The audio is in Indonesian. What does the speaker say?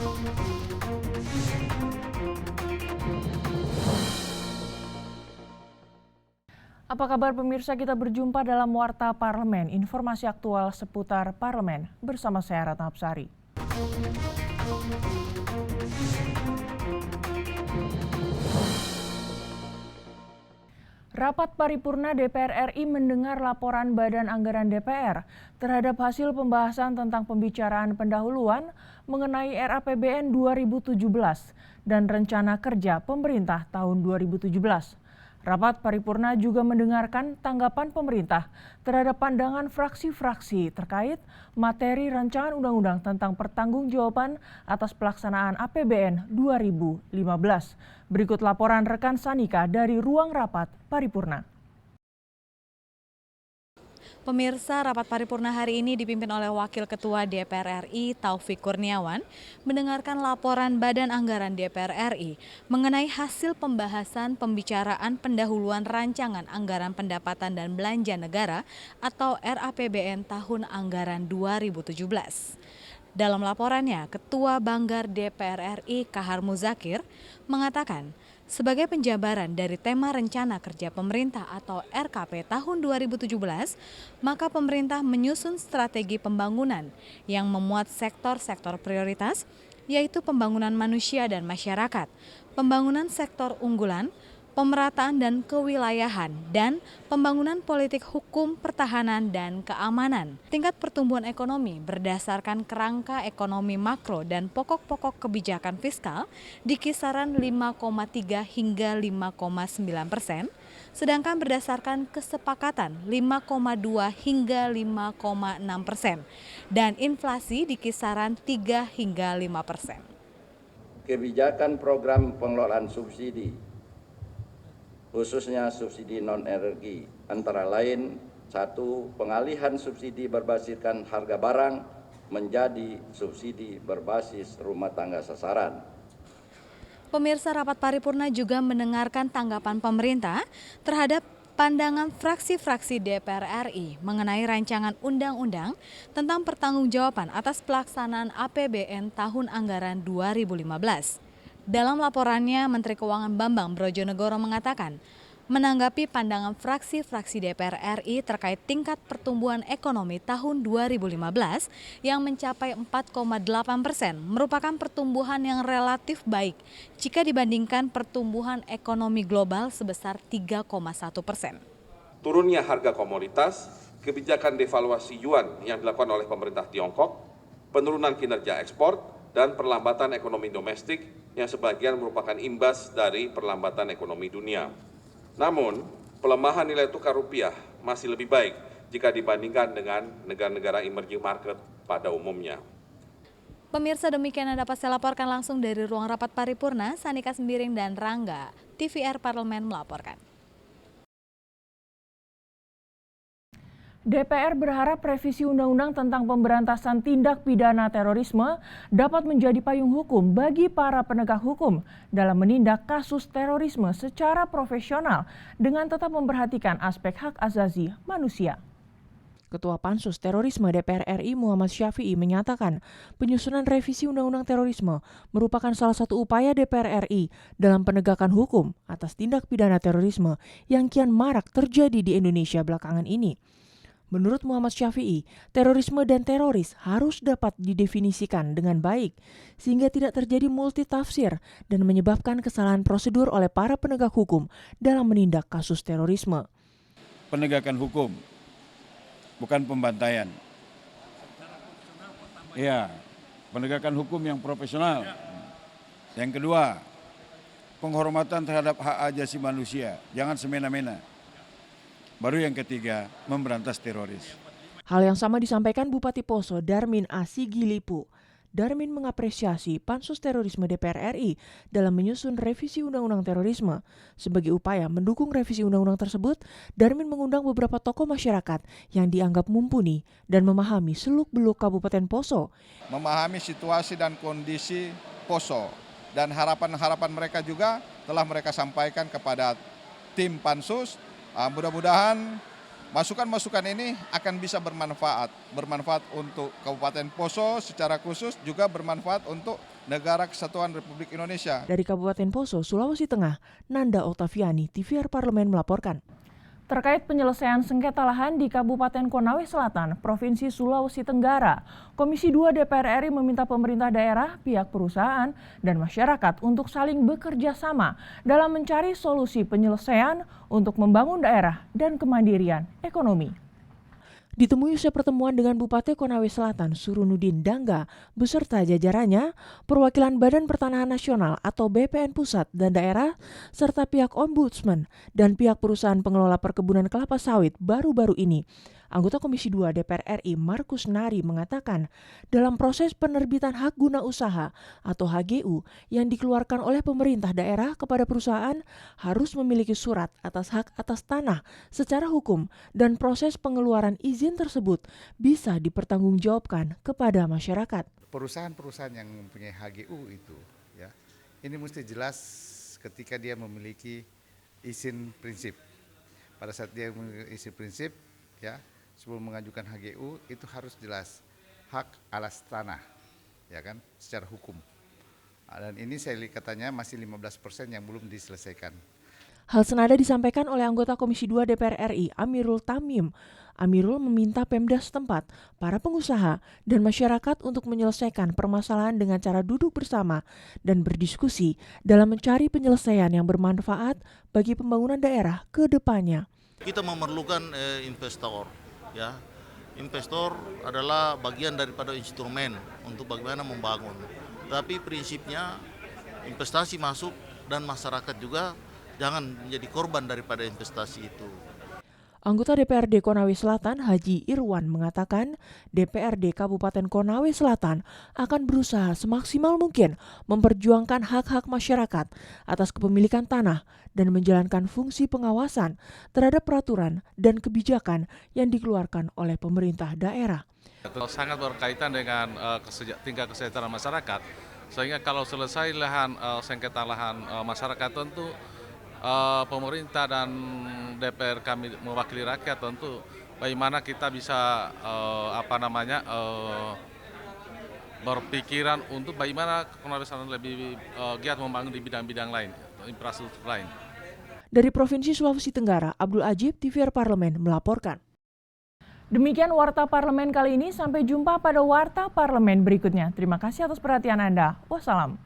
Apa kabar pemirsa, kita berjumpa dalam Warta Parlemen, informasi aktual seputar parlemen bersama saya Ratna Absari. Rapat paripurna DPR RI mendengar laporan Badan Anggaran DPR terhadap hasil pembahasan tentang pembicaraan pendahuluan mengenai RAPBN 2017 dan rencana kerja pemerintah tahun 2017. Rapat paripurna juga mendengarkan tanggapan pemerintah terhadap pandangan fraksi-fraksi terkait materi rancangan undang-undang tentang pertanggungjawaban atas pelaksanaan APBN 2015. Berikut laporan rekan Sanika dari ruang rapat paripurna. Pemirsa, rapat paripurna hari ini dipimpin oleh Wakil Ketua DPR RI Taufik Kurniawan mendengarkan laporan Badan Anggaran DPR RI mengenai hasil pembahasan pembicaraan pendahuluan rancangan anggaran pendapatan dan belanja negara atau RAPBN tahun anggaran 2017. Dalam laporannya, Ketua Banggar DPR RI Kahar Muzakir mengatakan, sebagai penjabaran dari tema rencana kerja pemerintah atau RKP tahun 2017, maka pemerintah menyusun strategi pembangunan yang memuat sektor-sektor prioritas, yaitu pembangunan manusia dan masyarakat, pembangunan sektor unggulan, pemerataan dan kewilayahan, dan pembangunan politik hukum, pertahanan, dan keamanan. Tingkat pertumbuhan ekonomi berdasarkan kerangka ekonomi makro dan pokok-pokok kebijakan fiskal di kisaran 5,3 hingga 5,9%, sedangkan berdasarkan kesepakatan 5,2 hingga 5,6%, dan inflasi di kisaran 3 hingga 5%. Kebijakan program pengelolaan subsidi khususnya subsidi non-energi, antara lain 1. Pengalihan subsidi berbasiskan harga barang menjadi subsidi berbasis rumah tangga sasaran. Pemirsa, rapat paripurna juga mendengarkan tanggapan pemerintah terhadap pandangan fraksi-fraksi DPR RI mengenai rancangan undang-undang tentang pertanggungjawaban atas pelaksanaan APBN tahun anggaran 2015. Dalam laporannya, Menteri Keuangan Bambang Brojonegoro mengatakan, menanggapi pandangan fraksi-fraksi DPR RI terkait tingkat pertumbuhan ekonomi tahun 2015 yang mencapai 4,8% merupakan pertumbuhan yang relatif baik jika dibandingkan pertumbuhan ekonomi global sebesar 3,1%. Turunnya harga komoditas, kebijakan devaluasi yuan yang dilakukan oleh pemerintah Tiongkok, penurunan kinerja ekspor, dan perlambatan ekonomi domestik yang sebagian merupakan imbas dari perlambatan ekonomi dunia. Namun, pelemahan nilai tukar rupiah masih lebih baik jika dibandingkan dengan negara-negara emerging market pada umumnya. Pemirsa, demikian yang dapat saya laporkan langsung dari ruang rapat paripurna. Sanika Sembiring dan Rangga, TVR Parlemen melaporkan. DPR berharap revisi Undang-Undang tentang pemberantasan tindak pidana terorisme dapat menjadi payung hukum bagi para penegak hukum dalam menindak kasus terorisme secara profesional dengan tetap memperhatikan aspek hak asasi manusia. Ketua Pansus Terorisme DPR RI Muhammad Syafi'i menyatakan penyusunan revisi Undang-Undang Terorisme merupakan salah satu upaya DPR RI dalam penegakan hukum atas tindak pidana terorisme yang kian marak terjadi di Indonesia belakangan ini. Menurut Muhammad Syafi'i, terorisme dan teroris harus dapat didefinisikan dengan baik sehingga tidak terjadi multitafsir dan menyebabkan kesalahan prosedur oleh para penegak hukum dalam menindak kasus terorisme. Penegakan hukum, bukan pembantaian. Ya, penegakan hukum yang profesional. Yang kedua, penghormatan terhadap hak asasi manusia, jangan semena-mena. Baru yang ketiga, memberantas teroris. Hal yang sama disampaikan Bupati Poso Darmin Asigilipu. Darmin mengapresiasi Pansus Terorisme DPR RI dalam menyusun revisi Undang-Undang Terorisme. Sebagai upaya mendukung revisi Undang-Undang tersebut, Darmin mengundang beberapa tokoh masyarakat yang dianggap mumpuni dan memahami seluk-beluk Kabupaten Poso. Memahami situasi dan kondisi Poso dan harapan-harapan mereka juga telah mereka sampaikan kepada tim Pansus. Mudah-mudahan Masukan-masukan ini akan bisa bermanfaat untuk Kabupaten Poso secara khusus, juga bermanfaat untuk Negara Kesatuan Republik Indonesia. Dari Kabupaten Poso, Sulawesi Tengah, Nanda Oktaviani, TVR Parlemen melaporkan. Terkait penyelesaian sengketa lahan di Kabupaten Konawe Selatan, Provinsi Sulawesi Tenggara, Komisi 2 DPR RI meminta pemerintah daerah, pihak perusahaan, dan masyarakat untuk saling bekerja sama dalam mencari solusi penyelesaian untuk membangun daerah dan kemandirian ekonomi. Ditemui usai pertemuan dengan Bupati Konawe Selatan Surunudin Dangga beserta jajarannya, perwakilan Badan Pertanahan Nasional atau BPN Pusat dan Daerah, serta pihak Ombudsman dan pihak perusahaan pengelola perkebunan kelapa sawit baru-baru ini. Anggota Komisi 2 DPR RI Markus Nari mengatakan, dalam proses penerbitan hak guna usaha atau HGU yang dikeluarkan oleh pemerintah daerah kepada perusahaan harus memiliki surat atas hak atas tanah secara hukum dan proses pengeluaran izin tersebut bisa dipertanggungjawabkan kepada masyarakat. Perusahaan-perusahaan yang mempunyai HGU itu, ya, ini mesti jelas ketika dia memiliki izin prinsip. Pada saat dia memiliki izin prinsip, ya, sebelum mengajukan HGU itu harus jelas hak atas tanah, ya kan, secara hukum. Dan ini saya lihat katanya masih 15% yang belum diselesaikan. Hal senada disampaikan oleh anggota Komisi 2 DPR RI Amirul Tamim. Amirul meminta Pemda setempat, para pengusaha, dan masyarakat untuk menyelesaikan permasalahan dengan cara duduk bersama dan berdiskusi dalam mencari penyelesaian yang bermanfaat bagi pembangunan daerah ke depannya. Kita memerlukan investor, ya. Investor adalah bagian daripada instrumen untuk bagaimana membangun. Tapi prinsipnya investasi masuk dan masyarakat juga jangan menjadi korban daripada investasi itu. Anggota DPRD Konawe Selatan Haji Irwan mengatakan DPRD Kabupaten Konawe Selatan akan berusaha semaksimal mungkin memperjuangkan hak-hak masyarakat atas kepemilikan tanah dan menjalankan fungsi pengawasan terhadap peraturan dan kebijakan yang dikeluarkan oleh pemerintah daerah. Sangat berkaitan dengan tingkat kesejahteraan masyarakat, sehingga kalau selesai sengketa lahan masyarakat tentu pemerintah dan DPR kami mewakili rakyat tentu bagaimana kita bisa berpikiran untuk bagaimana Konawe Selatan lebih giat membangun di bidang-bidang lain, infrastruktur lain. Dari Provinsi Sulawesi Tenggara, Abdul Ajib, TVR Parlemen melaporkan. Demikian Warta Parlemen kali ini, sampai jumpa pada Warta Parlemen berikutnya. Terima kasih atas perhatian Anda. Wassalam.